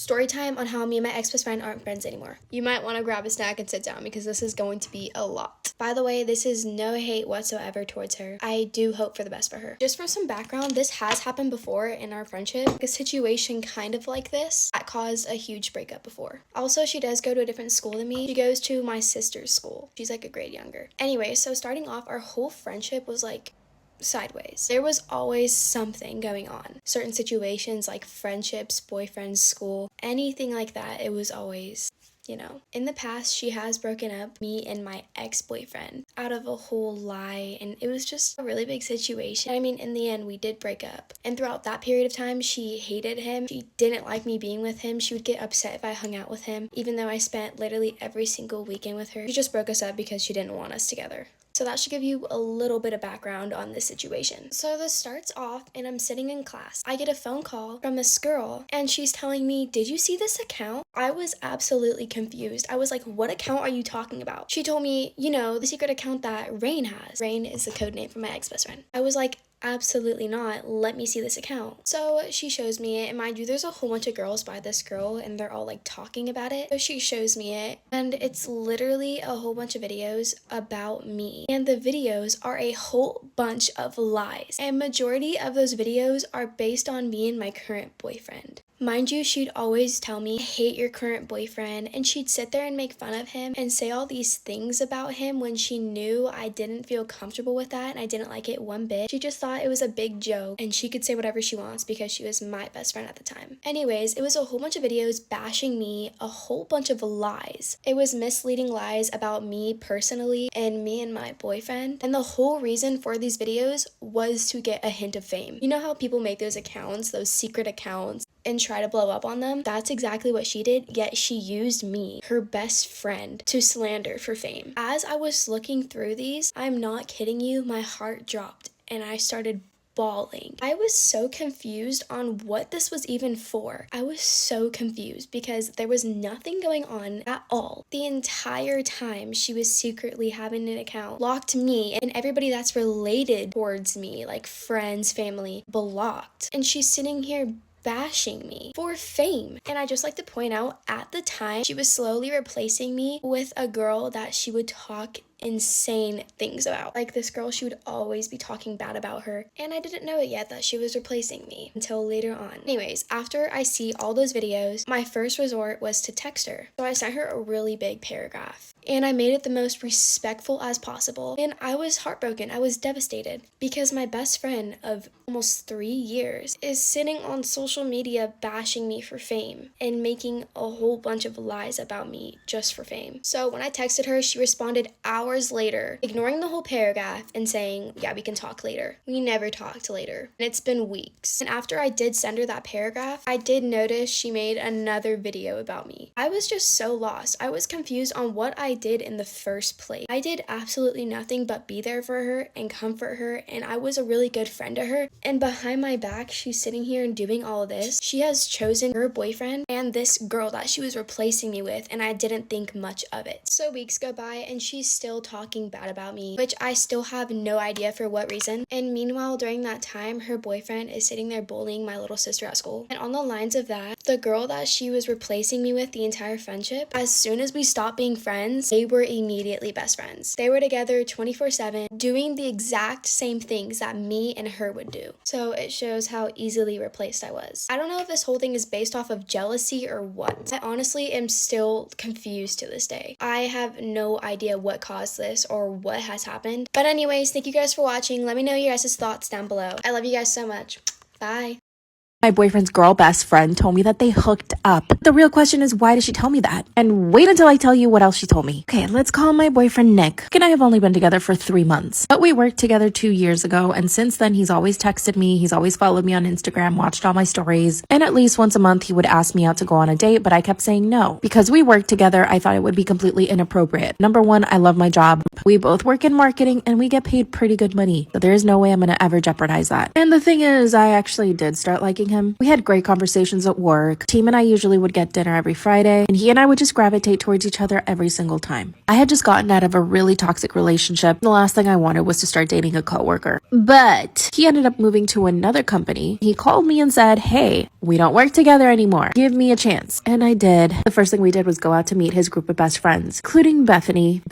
Story time on how me and my ex-best friend aren't friends anymore. You might want to grab a snack and sit down because this is going to be a lot. By the way, this is no hate whatsoever towards her. I do hope for the best for her. Just for some background, this has happened before in our friendship. Like a situation kind of like this that caused a huge breakup before. Also, she does go to a different school than me. She goes to my sister's school. She's like a grade younger. Anyway, so starting off, our whole friendship was like sideways. There was always something going on. Certain situations like friendships, boyfriends, school, anything like that, it was always, you know. In the past, she has broken up me and my ex-boyfriend out of a whole lie, and it was just a really big situation. I mean, in the end, we did break up. And throughout that period of time, she hated him. She didn't like me being with him. She would get upset if I hung out with him, even though I spent literally every single weekend with her. She just broke us up because she didn't want us together. So that should give you a little bit of background on this situation. So this starts off and I'm sitting in class. I get a phone call from this girl and she's telling me, "Did you see this account?" I was absolutely confused. I was like, "What account are you talking about?" She told me, you know, the secret account that Rain has. Rain is the code name for my ex-best friend. I was like, "Absolutely not. Let me see this account." So she shows me it, and mind you, there's a whole bunch of girls by this girl and they're all like talking about it. So she shows me it and it's literally a whole bunch of videos about me, and the videos are a whole bunch of lies, and majority of those videos are based on me and my current boyfriend. Mind you, she'd always tell me, "I hate your current boyfriend," and she'd sit there and make fun of him and say all these things about him when she knew I didn't feel comfortable with that and I didn't like it one bit. She just thought it was a big joke and she could say whatever she wants because she was my best friend at the time. Anyways, it was a whole bunch of videos bashing me, a whole bunch of lies. It was misleading lies about me personally and me and my boyfriend, and the whole reason for these videos was to get a hint of fame. You know how people make those accounts, those secret accounts, and try to blow up on them? That's exactly what she did, yet she used me, her best friend, to slander for fame. As I was looking through these, I'm not kidding you, my heart dropped and I started bawling. I was so confused on what this was even for. I was so confused because there was nothing going on at all. The entire time she was secretly having an account, blocked me and everybody that's related towards me, like friends, family, blocked. And she's sitting here bashing me for fame. And I just like to point out, at the time, she was slowly replacing me with a girl that she would talk insane things about. Like this girl, she would always be talking bad about her, and I didn't know it yet that she was replacing me until later on. Anyways, after I see all those videos, my first resort was to text her. So I sent her a really big paragraph and I made it the most respectful as possible, and I was heartbroken. I was devastated because my best friend of almost 3 years is sitting on social media bashing me for fame and making a whole bunch of lies about me just for fame. So when I texted her, she responded hours later, ignoring the whole paragraph and saying, "Yeah, we can talk later." We never talked later, and it's been weeks. And after I did send her that paragraph, I did notice she made another video about me. I was just so lost. I was confused on what I did in the first place. I did absolutely nothing but be there for her and comfort her, and I was a really good friend to her. And behind my back, she's sitting here and doing all of this. She has chosen her boyfriend and this girl that she was replacing me with, and I didn't think much of it. So weeks go by and she's still talking bad about me, which I still have no idea for what reason. And meanwhile, during that time, her boyfriend is sitting there bullying my little sister at school. And on the lines of that, the girl that she was replacing me with the entire friendship, as soon as we stopped being friends, they were immediately best friends. They were together 24/7, doing the exact same things that me and her would do. So it shows how easily replaced I was. I don't know if this whole thing is based off of jealousy or what. I honestly am still confused to this day. I have no idea what caused this or what has happened. But anyways, thank you guys for watching. Let me know your guys' thoughts down below. I love you guys so much. Bye. My boyfriend's girl best friend told me that they hooked up. The real question is, why did she tell me that? And wait until I tell you what else she told me. Okay, let's call my boyfriend Nick. Nick and I have only been together for 3 months, but we worked together 2 years ago, and since then he's always texted me, he's always followed me on Instagram, watched all my stories, and at least once a month he would ask me out to go on a date, but I kept saying no. Because we worked together, I thought it would be completely inappropriate. Number one, I love my job. We both work in marketing and we get paid pretty good money, but there is no way I'm gonna ever jeopardize that. And the thing is, I actually did start liking him. We had great conversations at work. Team and I usually would get dinner every Friday, and he and I would just gravitate towards each other every single time. I had just gotten out of a really toxic relationship. The last thing I wanted was to start dating a coworker. But he ended up moving to another company. He called me and said, hey, we don't work together anymore. Give me a chance. And I did. The first thing we did was go out to meet his group of best friends, including Bethany,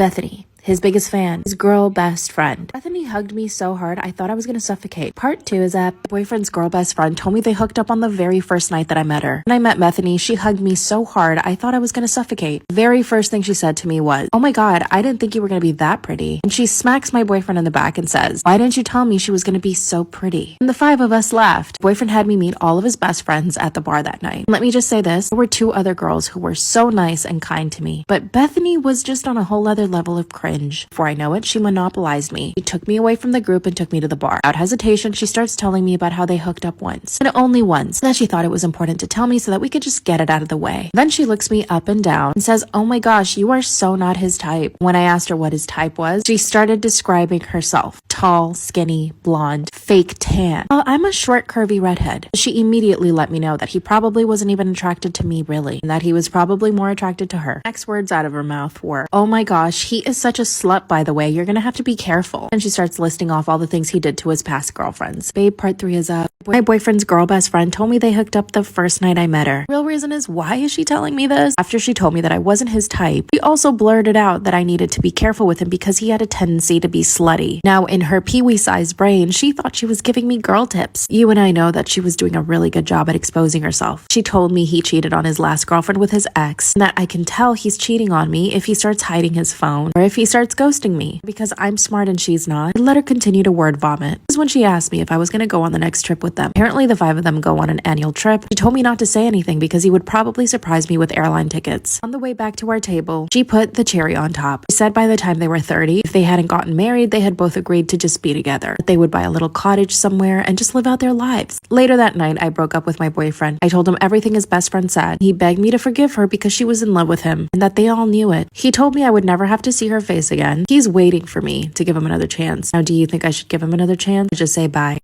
his biggest fan, his girl best friend. Bethany hugged me so hard I thought I was gonna suffocate. Part 2 is that my boyfriend's girl best friend told me they hooked up on the very first night that I met her. When I met Bethany, she hugged me so hard I thought I was gonna suffocate. The very first thing she said to me was, oh my god, I didn't think you were gonna be that pretty. And she smacks my boyfriend in the back and says, why didn't you tell me she was gonna be so pretty? And the 5 of us left. Boyfriend had me meet all of his best friends at the bar that night. And let me just say this, there were 2 other girls who were so nice and kind to me. But Bethany was just on a whole other level of cringe. Before I know it, she monopolized me. She took me away from the group and took me to the bar. Without hesitation, she starts telling me about how they hooked up once, and only once, and that she thought it was important to tell me so that we could just get it out of the way. Then she looks me up and down and says, oh my gosh, you are so not his type. When I asked her what his type was, she started describing herself. Tall, skinny, blonde, fake tan. Well, I'm a short, curvy redhead. She immediately let me know that he probably wasn't even attracted to me really, and that he was probably more attracted to her. Next words out of her mouth were, oh my gosh, he is such a slut, by the way. You're gonna have to be careful. And she starts listing off all the things he did to his past girlfriends. Babe, part 3 is up. My boyfriend's girl best friend told me they hooked up the first night I met her. Real reason is, why is she telling me this? After she told me that I wasn't his type, she also blurted out that I needed to be careful with him because he had a tendency to be slutty. Now, in her peewee-sized brain, she thought she was giving me girl tips. You and I know that she was doing a really good job at exposing herself. She told me he cheated on his last girlfriend with his ex, and that I can tell he's cheating on me if he starts hiding his phone or if he starts ghosting me. Because I'm smart and she's not, I let her continue to word vomit. This is when she asked me if I was going to go on the next trip with them. Apparently the 5 of them go on an annual trip. She told me not to say anything because he would probably surprise me with airline tickets. On the way back to our table, she put the cherry on top. She said by the time they were 30, if they hadn't gotten married, they had both agreed to just be together. That they would buy a little cottage somewhere and just live out their lives. Later that night, I broke up with my boyfriend. I told him everything his best friend said. He begged me to forgive her because she was in love with him and that they all knew it. He told me I would never have to see her face again. He's waiting for me to give him another chance. Now, do you think I should give him another chance or just say bye?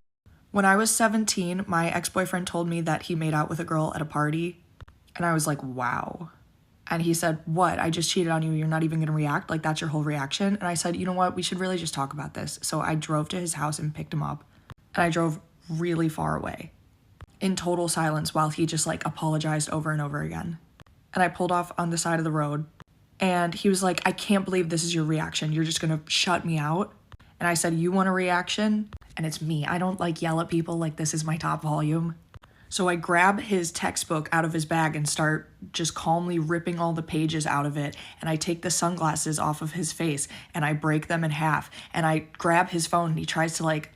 When I was 17, my ex-boyfriend told me that he made out with a girl at a party, and I was like, wow. And he said, what? I just cheated on you. You're not even going to react? Like, that's your whole reaction? And I said, you know what? We should really just talk about this. So I drove to his house and picked him up, and I drove really far away in total silence while he just like apologized over and over again. And I pulled off on the side of the road, and he was like, I can't believe this is your reaction. You're just going to shut me out? And I said, you want a reaction? And it's me. I don't like yell at people like this is my top volume. So I grab his textbook out of his bag and start just calmly ripping all the pages out of it. And I take the sunglasses off of his face and I break them in half. And I grab his phone and he tries to like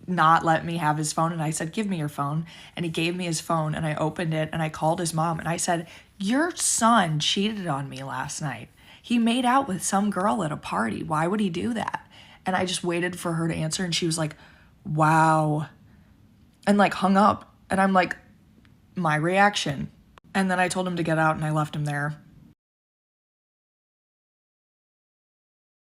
not let me have his phone. And I said, give me your phone. And he gave me his phone and I opened it and I called his mom and I said, your son cheated on me last night. He made out with some girl at a party. Why would he do that? And I just waited for her to answer and she was like, wow. And like hung up. And I'm like, my reaction. And then I told him to get out and I left him there.